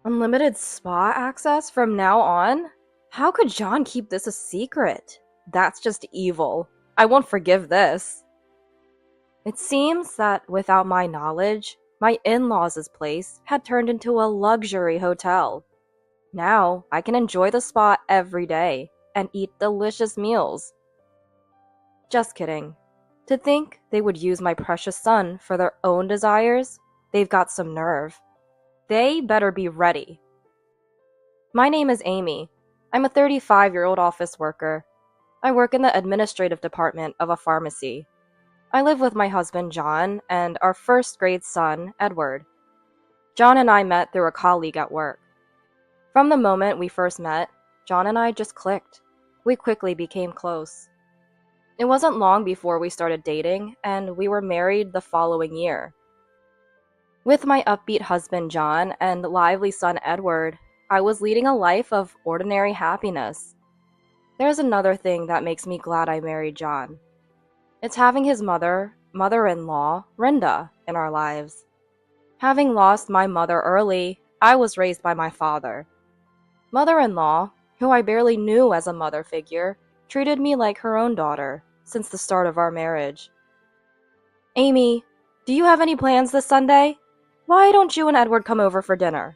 Unlimited spa access from now on? How could John keep this a secret? That's just evil. I won't forgive this. It seems that without my knowledge, my in-laws' place had turned into a luxury hotel. Now I can enjoy the spa every day and eat delicious meals. Just kidding. To think they would use my precious son for their own desires? They've got some nerve. They better be ready. My name is Amy. I'm a 35-year-old office worker. I work in the administrative department of a pharmacy. I live with my husband, John, and our first grade son, Edward. John and I met through a colleague at work. From the moment we first met, John and I just clicked. We quickly became close. It wasn't long before we started dating, and we were married the following year. With my upbeat husband, John, and lively son, Edward, I was leading a life of ordinary happiness. There's another thing that makes me glad I married John. It's having his mother-in-law, Rinda, in our lives. Having lost my mother early, I was raised by my father. Mother-in-law, who I barely knew as a mother figure, treated me like her own daughter since the start of our marriage. Amy, do you have any plans this Sunday? Why don't you and Edward come over for dinner?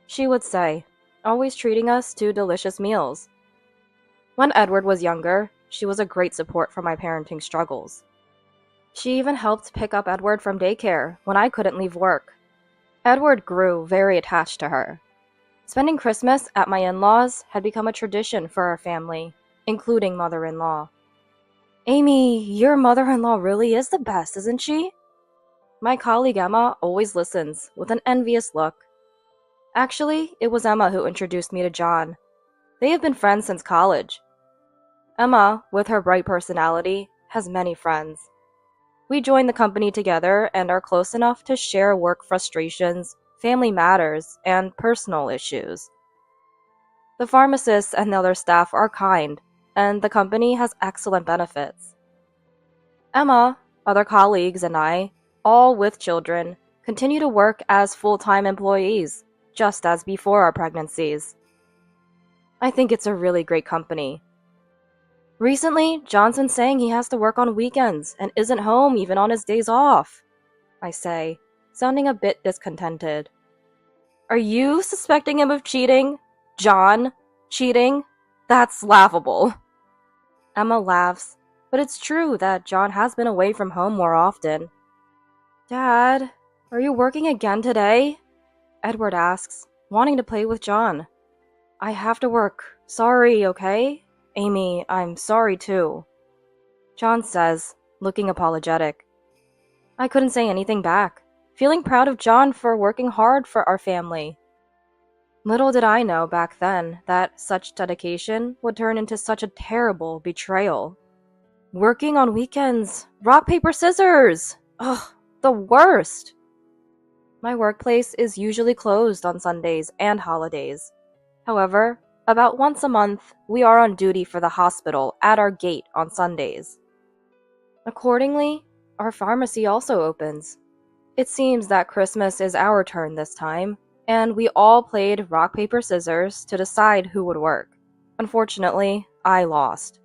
She would say, always treating us to delicious meals. When Edward was younger, she was a great support for my parenting struggles. She even helped pick up Edward from daycare when I couldn't leave work. Edward grew very attached to her. Spending Christmas at my in-laws had become a tradition for our family, including mother-in-law. Amy, your mother-in-law really is the best, isn't she? My colleague Emma always listens with an envious look. Actually, it was Emma who introduced me to John. They have been friends since college. Emma, with her bright personality, has many friends. We joined the company together and are close enough to share work frustrations, family matters, and personal issues. The pharmacists and the other staff are kind, and the company has excellent benefits. Emma, other colleagues, and I, all with children, continue to work as full-time employees, just as before our pregnancies. I think it's a really great company. Recently, John's been saying he has to work on weekends and isn't home even on his days off, I say, sounding a bit discontented. Are you suspecting him of cheating? John? Cheating? That's laughable. Emma laughs, but it's true that John has been away from home more often. Dad, are you working again today? Edward asks, wanting to play with John. I have to work. Sorry, okay? Amy, I'm sorry too. John says, looking apologetic. I couldn't say anything back, feeling proud of John for working hard for our family. Little did I know back then that such dedication would turn into such a terrible betrayal. Working on weekends. Rock, paper, scissors! Ugh, the worst! My workplace is usually closed on Sundays and holidays. However, about once a month, we are on duty for the hospital at our gate on Sundays. Accordingly, our pharmacy also opens. It seems that Christmas is our turn this time, and we all played rock, paper, scissors to decide who would work. Unfortunately, I lost.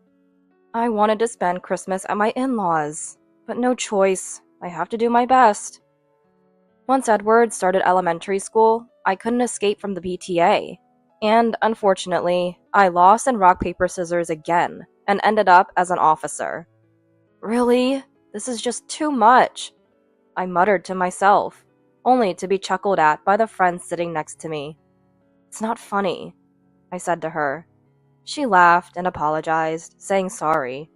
I wanted to spend Christmas at my in-laws, but no choice. I have to do my best. Once Edward started elementary school, I couldn't escape from the PTA. And unfortunately, I lost in rock, paper, scissors again, and ended up as an officer. Really? This is just too much, I muttered to myself, only to be chuckled at by the friend sitting next to me. It's not funny, I said to her. She laughed and apologized, saying sorry.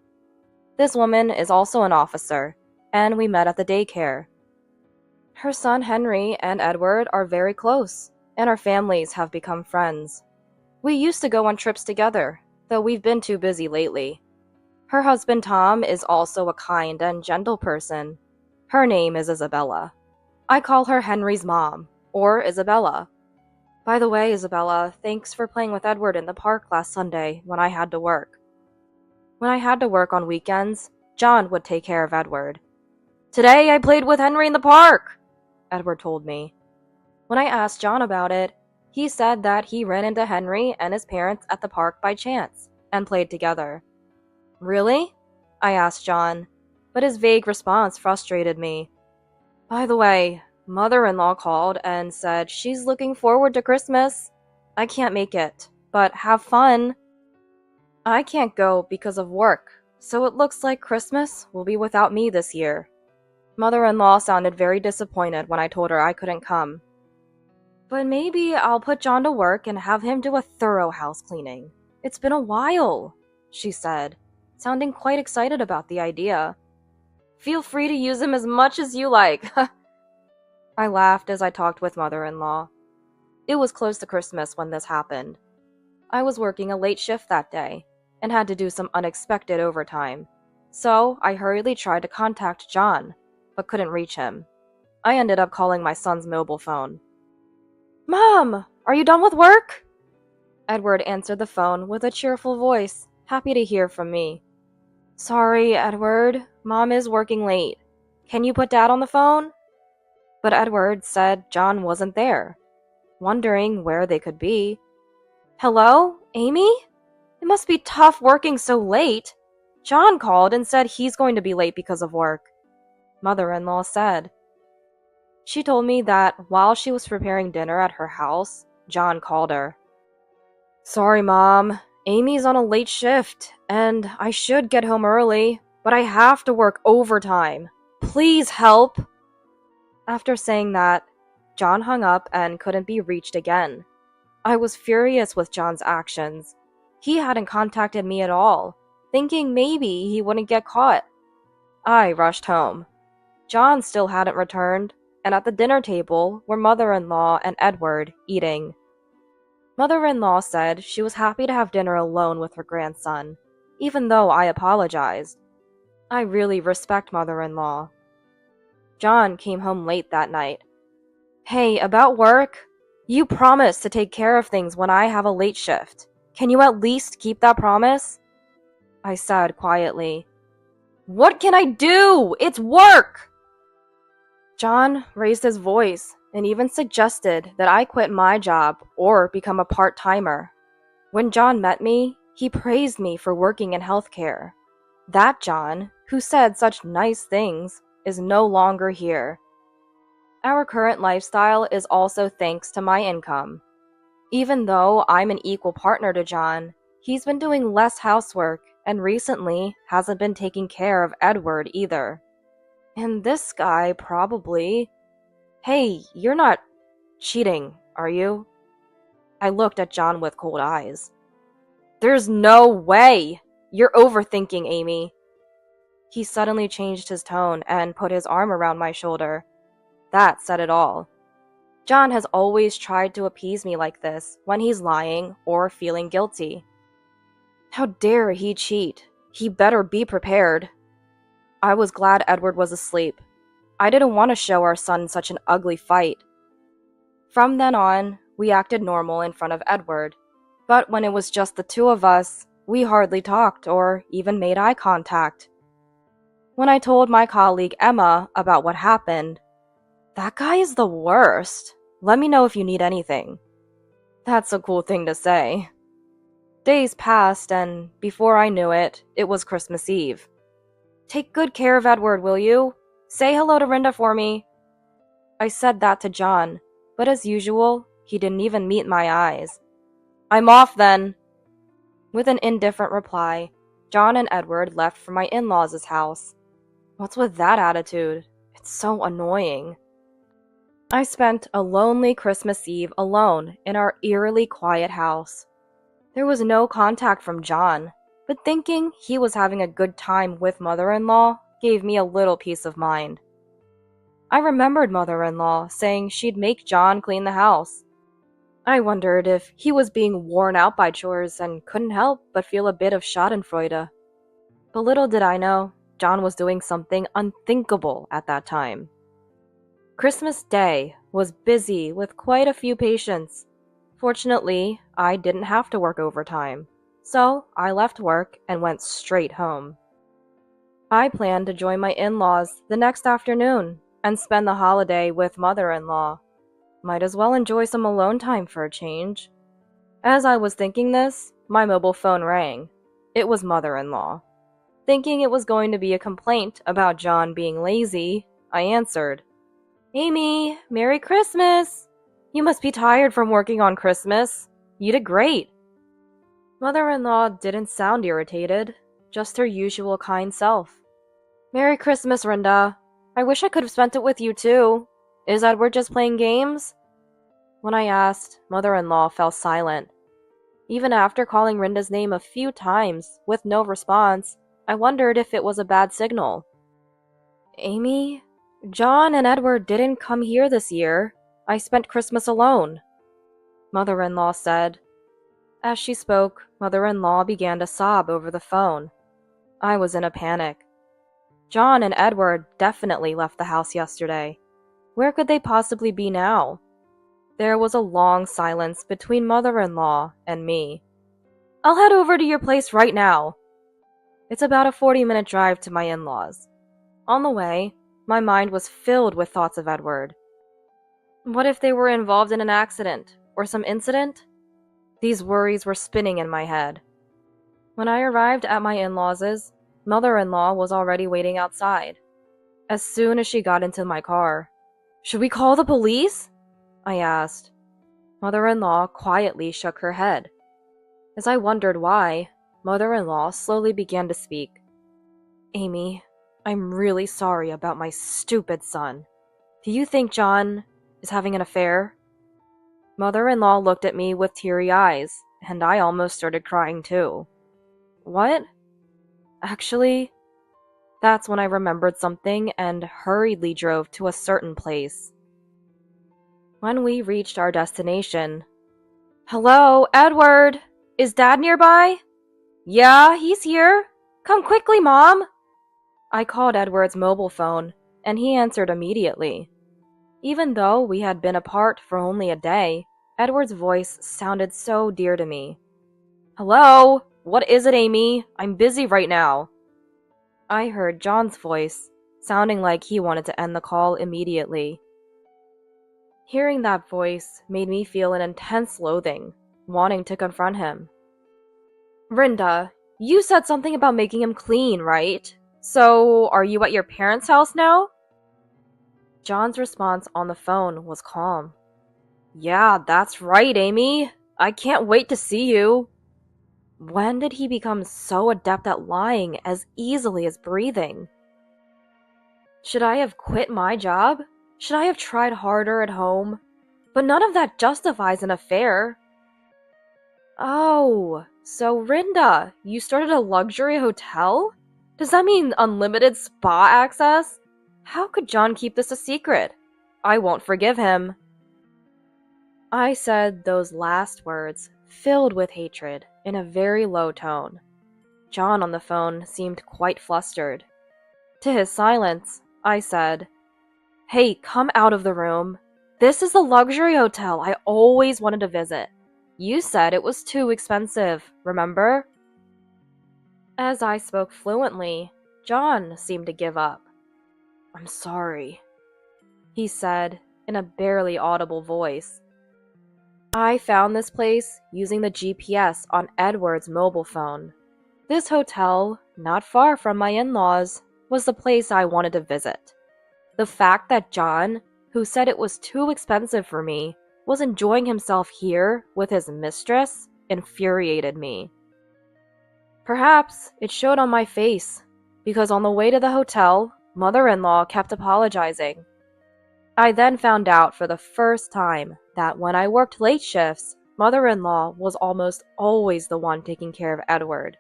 This woman is also an officer, and we met at the daycare. Her son Henry and Edward are very close, and our families have become friends. We used to go on trips together, though we've been too busy lately. Her husband Tom is also a kind and gentle person. Her name is Isabella. I call her Henry's mom, or Isabella. By the way, Isabella, thanks for playing with Edward in the park last Sunday when I had to work. When I had to work on weekends, John would take care of Edward. Today I played with Henry in the park, Edward told me. When I asked John about it, He said that he ran into Henry and his parents at the park by chance and played together. Really? I asked John, but his vague response frustrated me. By the way, mother-in-law called and said she's looking forward to Christmas. I can't make it, but have fun. I can't go because of work, so it looks like Christmas will be without me this year. Mother-in-law sounded very disappointed when I told her I couldn't come. But maybe I'll put John to work and have him do a thorough house cleaning. It's been a while, she said, sounding quite excited about the idea. Feel free to use him as much as you like. I laughed as I talked with mother-in-law. It was close to Christmas when this happened. I was working a late shift that day and had to do some unexpected overtime, so I hurriedly tried to contact John, but couldn't reach him. I ended up calling my son's mobile phone. Mom, are you done with work? Edward answered the phone with a cheerful voice, happy to hear from me. Sorry, Edward, Mom is working late. Can you put Dad on the phone? But Edward said John wasn't there, wondering where they could be. Hello, Amy? It must be tough working so late. John called and said he's going to be late because of work, mother-in-law said. She told me that while she was preparing dinner at her house, John called her. Sorry, Mom. Amy's on a late shift, and I should get home early, but I have to work overtime. Please help. After saying that, John hung up and couldn't be reached again. I was furious with John's actions. He hadn't contacted me at all, thinking maybe he wouldn't get caught. I rushed home. John still hadn't returned, and at the dinner table were mother-in-law and Edward eating. Mother-in-law said she was happy to have dinner alone with her grandson, even though I apologized. I really respect mother-in-law. John came home late that night. Hey, about work? You promised to take care of things when I have a late shift. Can you at least keep that promise? I said quietly. What can I do? It's work! John raised his voice and even suggested that I quit my job or become a part-timer. When John met me, he praised me for working in healthcare. That John, who said such nice things, is no longer here. Our current lifestyle is also thanks to my income. Even though I'm an equal partner to John, he's been doing less housework and recently hasn't been taking care of Edward either. And this guy probably... Hey, you're not cheating, are you? I looked at John with cold eyes. There's no way! You're overthinking, Amy. He suddenly changed his tone and put his arm around my shoulder. That said it all. John has always tried to appease me like this when he's lying or feeling guilty. How dare he cheat? He better be prepared. I was glad Edward was asleep. I didn't want to show our son such an ugly fight. From then on, we acted normal in front of Edward, but when it was just the two of us, we hardly talked or even made eye contact. When I told my colleague Emma about what happened, that guy is the worst. Let me know if you need anything. That's a cool thing to say. Days passed, and before I knew it, it was Christmas Eve. Take good care of Edward, will you? Say hello to Rinda for me. I said that to John, but as usual, he didn't even meet my eyes. I'm off then. With an indifferent reply, John and Edward left for my in-laws' house. What's with that attitude? It's so annoying. I spent a lonely Christmas Eve alone in our eerily quiet house. There was no contact from John, but thinking he was having a good time with mother-in-law gave me a little peace of mind. I remembered mother-in-law saying she'd make John clean the house. I wondered if he was being worn out by chores and couldn't help but feel a bit of schadenfreude. But little did I know, John was doing something unthinkable at that time. Christmas Day was busy with quite a few patients. Fortunately, I didn't have to work overtime, so I left work and went straight home. I planned to join my in-laws the next afternoon and spend the holiday with mother-in-law. Might as well enjoy some alone time for a change. As I was thinking this, my mobile phone rang. It was mother-in-law. Thinking it was going to be a complaint about John being lazy, I answered. "Amy, Merry Christmas! You must be tired from working on Christmas. You did great." Mother-in-law didn't sound irritated, just her usual kind self. "Merry Christmas, Rinda. I wish I could have spent it with you too. Is Edward just playing games?" When I asked, mother-in-law fell silent. Even after calling Rinda's name a few times with no response, I wondered if it was a bad signal. "Amy, John and Edward didn't come here this year. I spent Christmas alone," mother-in-law said. As she spoke, mother-in-law began to sob over the phone. I was in a panic. John and Edward definitely left the house yesterday. Where could they possibly be now? There was a long silence between mother-in-law and me. "I'll head over to your place right now." It's about a 40-minute drive to my in-laws. On the way, my mind was filled with thoughts of Edward. What if they were involved in an accident or some incident? These worries were spinning in my head. When I arrived at my in-laws', mother-in-law was already waiting outside. As soon as she got into my car, "Should we call the police?" I asked. Mother-in-law quietly shook her head. As I wondered why, mother-in-law slowly began to speak. "Amy, I'm really sorry about my stupid son. Do you think John is having an affair?" Mother-in-law looked at me with teary eyes, and I almost started crying too. "What?" Actually, that's when I remembered something and hurriedly drove to a certain place. When we reached our destination, "Hello, Edward! Is Dad nearby?" "Yeah, he's here. Come quickly, Mom!" I called Edward's mobile phone, and he answered immediately. Even though we had been apart for only a day, Edward's voice sounded so dear to me. "Hello? What is it, Amy? I'm busy right now." I heard John's voice, sounding like he wanted to end the call immediately. Hearing that voice made me feel an intense loathing, wanting to confront him. "Rinda, you said something about making him clean, right? So, are you at your parents' house now?" John's response on the phone was calm. "Yeah, that's right, Amy. I can't wait to see you." When did he become so adept at lying as easily as breathing? Should I have quit my job? Should I have tried harder at home? But none of that justifies an affair. "Oh, so Rinda, you started a luxury hotel? Does that mean unlimited spa access? How could John keep this a secret? I won't forgive him." I said those last words, filled with hatred, in a very low tone. John on the phone seemed quite flustered. To his silence, I said, "Hey, come out of the room. This is the luxury hotel I always wanted to visit. You said it was too expensive, remember?" As I spoke fluently, John seemed to give up. "I'm sorry," he said in a barely audible voice. I found this place using the GPS on Edward's mobile phone. This hotel, not far from my in-laws, was the place I wanted to visit. The fact that John, who said it was too expensive for me, was enjoying himself here with his mistress infuriated me. Perhaps it showed on my face, because on the way to the hotel, mother-in-law kept apologizing. I then found out for the first time that when I worked late shifts, mother-in-law was almost always the one taking care of Edward.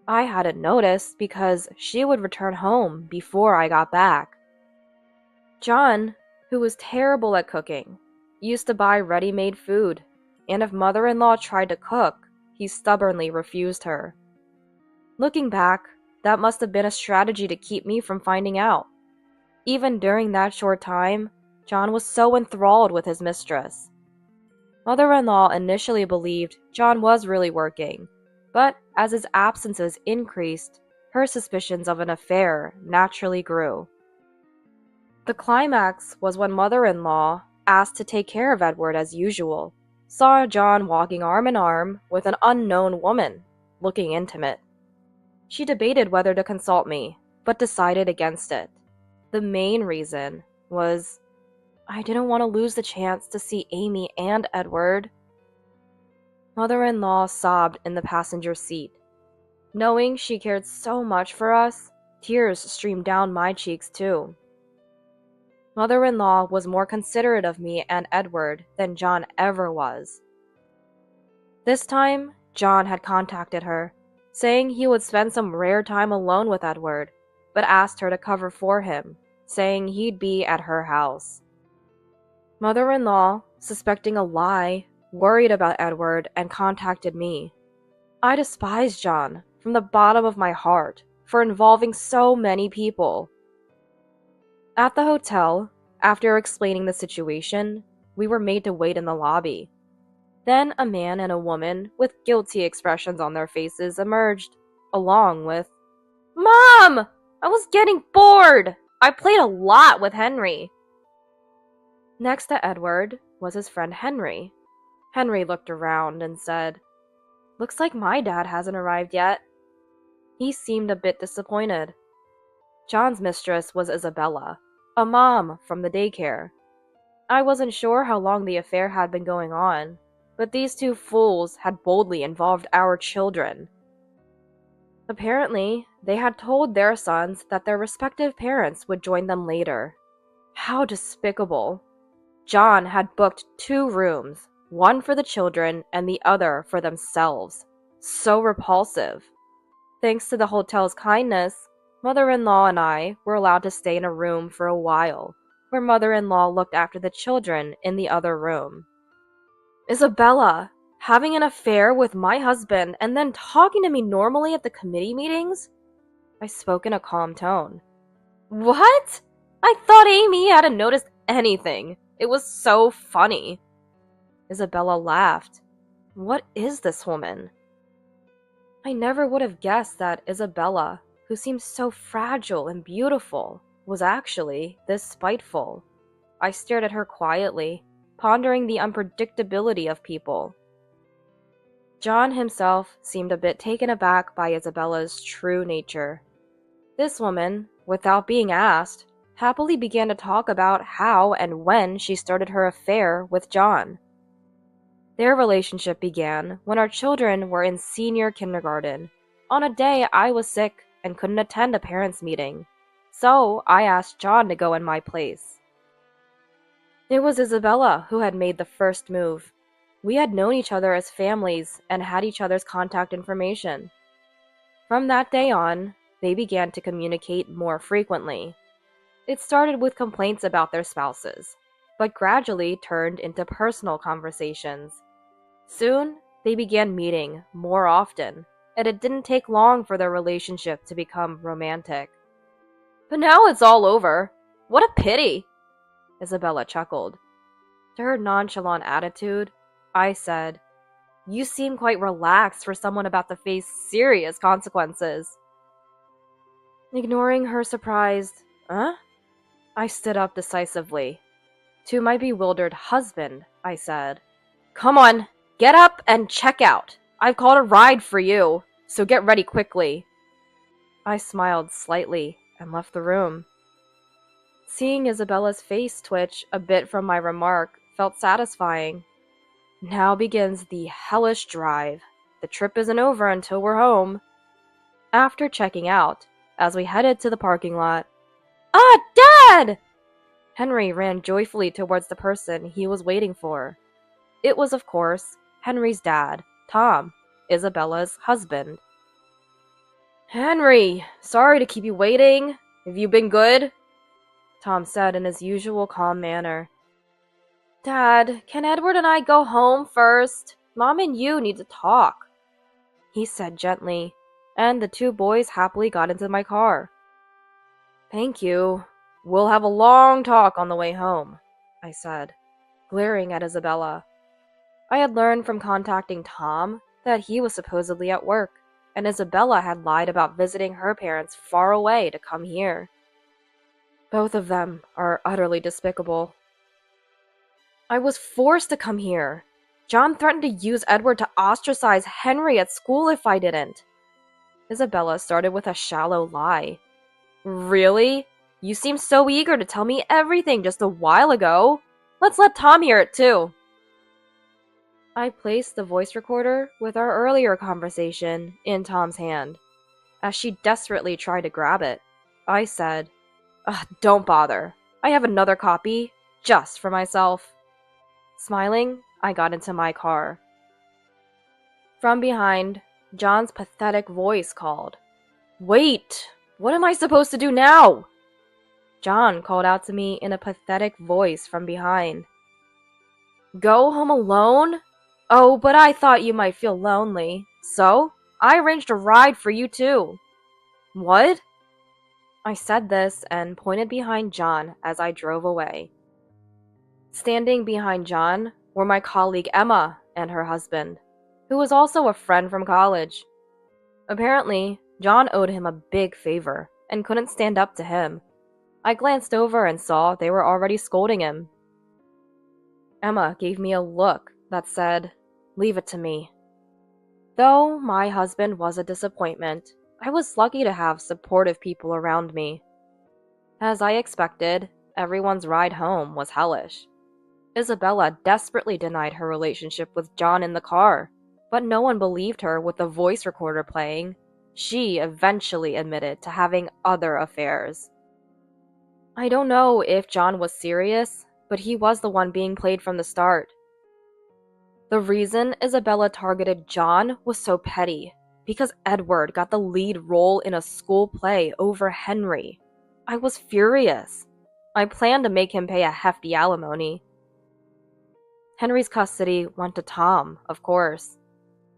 I hadn't noticed because she would return home before I got back. John, who was terrible at cooking, used to buy ready-made food, and if mother-in-law tried to cook, he stubbornly refused her. Looking back, that must have been a strategy to keep me from finding out. Even during that short time, John was so enthralled with his mistress. Mother-in-law initially believed John was really working, but as his absences increased, her suspicions of an affair naturally grew. The climax was when mother-in-law, asked to take care of Edward as usual, saw John walking arm in arm with an unknown woman, looking intimate. She debated whether to consult me, but decided against it. The main reason was I didn't want to lose the chance to see Amy and Edward. Mother-in-law sobbed in the passenger seat. Knowing she cared so much for us, tears streamed down my cheeks too. Mother-in-law was more considerate of me and Edward than John ever was. This time, John had contacted her, saying he would spend some rare time alone with Edward, but asked her to cover for him, saying he'd be at her house. Mother-in-law, suspecting a lie, worried about Edward and contacted me. I despised John from the bottom of my heart for involving so many people. At the hotel, after explaining the situation, we were made to wait in the lobby. Then a man and a woman with guilty expressions on their faces emerged, along with, "Mom! I was getting bored! I played a lot with Henry." Next to Edward was his friend Henry. Henry looked around and said, "Looks like my dad hasn't arrived yet." He seemed a bit disappointed. John's mistress was Isabella, a mom from the daycare. I wasn't sure how long the affair had been going on, but these two fools had boldly involved our children. Apparently, they had told their sons that their respective parents would join them later. How despicable. John had booked 2 rooms, one for the children and the other for themselves. So repulsive. Thanks to the hotel's kindness, mother-in-law and I were allowed to stay in a room for a while, where mother-in-law looked after the children in the other room. Isabella, having an affair with my husband and then talking to me normally at the committee meetings? I spoke in a calm tone. What? I thought Amy hadn't noticed anything. It was so funny. Isabella laughed. What is this woman? I never would have guessed that Isabella, who seemed so fragile and beautiful, was actually this spiteful. I stared at her quietly, pondering the unpredictability of people. John himself seemed a bit taken aback by Isabella's true nature. This woman, without being asked, happily began to talk about how and when she started her affair with John. Their relationship began when our children were in senior kindergarten, on a day I was sick and couldn't attend a parents' meeting, so I asked John to go in my place. It was Isabella who had made the first move. We had known each other as families and had each other's contact information. From that day on, they began to communicate more frequently. It started with complaints about their spouses, but gradually turned into personal conversations. Soon, they began meeting more often, and it didn't take long for their relationship to become romantic. But now it's all over. What a pity! Isabella chuckled. To her nonchalant attitude, I said, "You seem quite relaxed for someone about to face serious consequences." Ignoring her surprised, "Huh?" I stood up decisively. To my bewildered husband, I said, "Come on, get up and check out. I've called a ride for you, so get ready quickly." I smiled slightly and left the room. Seeing Isabella's face twitch a bit from my remark felt satisfying. Now begins the hellish drive. The trip isn't over until we're home. After checking out, as we headed to the parking lot, "Ah, Dad!" Henry ran joyfully towards the person he was waiting for. It was, of course, Henry's dad, Tom, Isabella's husband. "Henry, sorry to keep you waiting. Have you been good?" Tom said in his usual calm manner. "Dad, can Edward and I go home first? Mom and you need to talk," he said gently, and the 2 boys happily got into my car. "Thank you. We'll have a long talk on the way home," I said, glaring at Isabella. I had learned from contacting Tom that he was supposedly at work, and Isabella had lied about visiting her parents far away to come here. Both of them are utterly despicable. I was forced to come here. John threatened to use Edward to ostracize Henry at school if I didn't. Isabella started with a shallow lie. Really? You seemed so eager to tell me everything just a while ago. Let's let Tom hear it too. I placed the voice recorder with our earlier conversation in Tom's hand. As she desperately tried to grab it, I said, "Don't bother. I have another copy, just for myself." Smiling, I got into my car. From behind, John's pathetic voice called, "Wait! What am I supposed to do now?" John called out to me in a pathetic voice from behind. "Go home alone? Oh, but I thought you might feel lonely, so I arranged a ride for you too." "What?" I said this and pointed behind John as I drove away. Standing behind John were my colleague Emma and her husband, who was also a friend from college. Apparently, John owed him a big favor and couldn't stand up to him. I glanced over and saw they were already scolding him. Emma gave me a look that said, "Leave it to me." Though my husband was a disappointment, I was lucky to have supportive people around me. As I expected, everyone's ride home was hellish. Isabella desperately denied her relationship with John in the car, but no one believed her with the voice recorder playing. She eventually admitted to having other affairs. I don't know if John was serious, but he was the one being played from the start. The reason Isabella targeted John was so petty, because Edward got the lead role in a school play over Henry. I was furious. I planned to make him pay a hefty alimony. Henry's custody went to Tom, of course.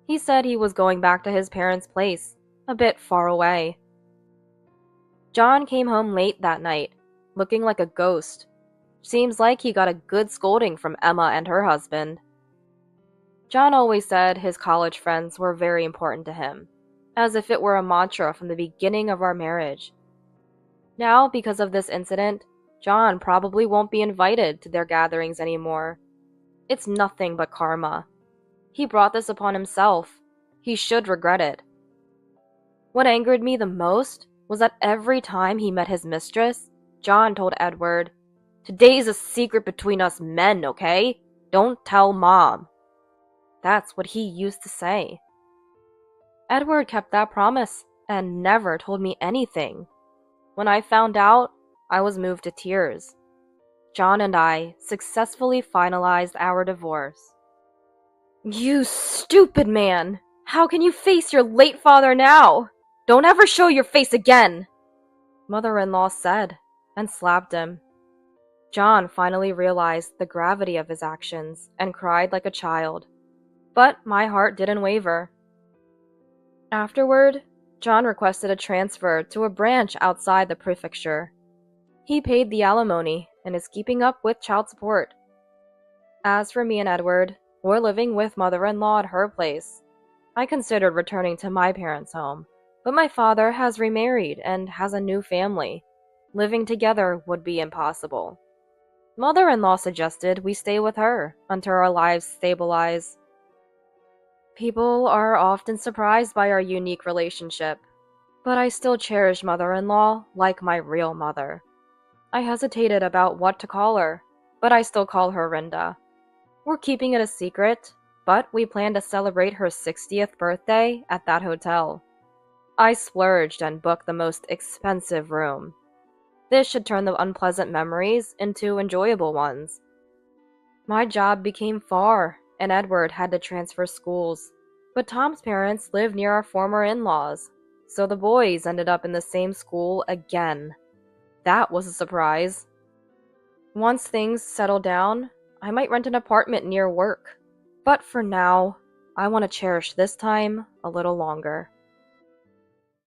He said he was going back to his parents' place, a bit far away. John came home late that night, looking like a ghost. Seems like he got a good scolding from Emma and her husband. John always said his college friends were very important to him, as if it were a mantra from the beginning of our marriage. Now, because of this incident, John probably won't be invited to their gatherings anymore. It's nothing but karma. He brought this upon himself. He should regret it. What angered me the most was that every time he met his mistress, John told Edward, "Today's a secret between us men, okay? Don't tell Mom." That's what he used to say. Edward kept that promise and never told me anything. When I found out, I was moved to tears. John and I successfully finalized our divorce. "You stupid man! How can you face your late father now? Don't ever show your face again!" Mother-in-law said, and slapped him. John finally realized the gravity of his actions and cried like a child. But my heart didn't waver. Afterward, John requested a transfer to a branch outside the prefecture. He paid the alimony and is keeping up with child support. As for me and Edward, we're living with mother-in-law at her place. I considered returning to my parents' home, but my father has remarried and has a new family. Living together would be impossible. Mother-in-law suggested we stay with her until our lives stabilize. People are often surprised by our unique relationship, but I still cherish mother-in-law like my real mother. I hesitated about what to call her, but I still call her Rinda. We're keeping it a secret, but we plan to celebrate her 60th birthday at that hotel. I splurged and booked the most expensive room. This should turn the unpleasant memories into enjoyable ones. My job became far, and Edward had to transfer schools, but Tom's parents lived near our former in-laws, so the boys ended up in the same school again. That was a surprise. Once things settle down, I might rent an apartment near work, but for now, I want to cherish this time a little longer.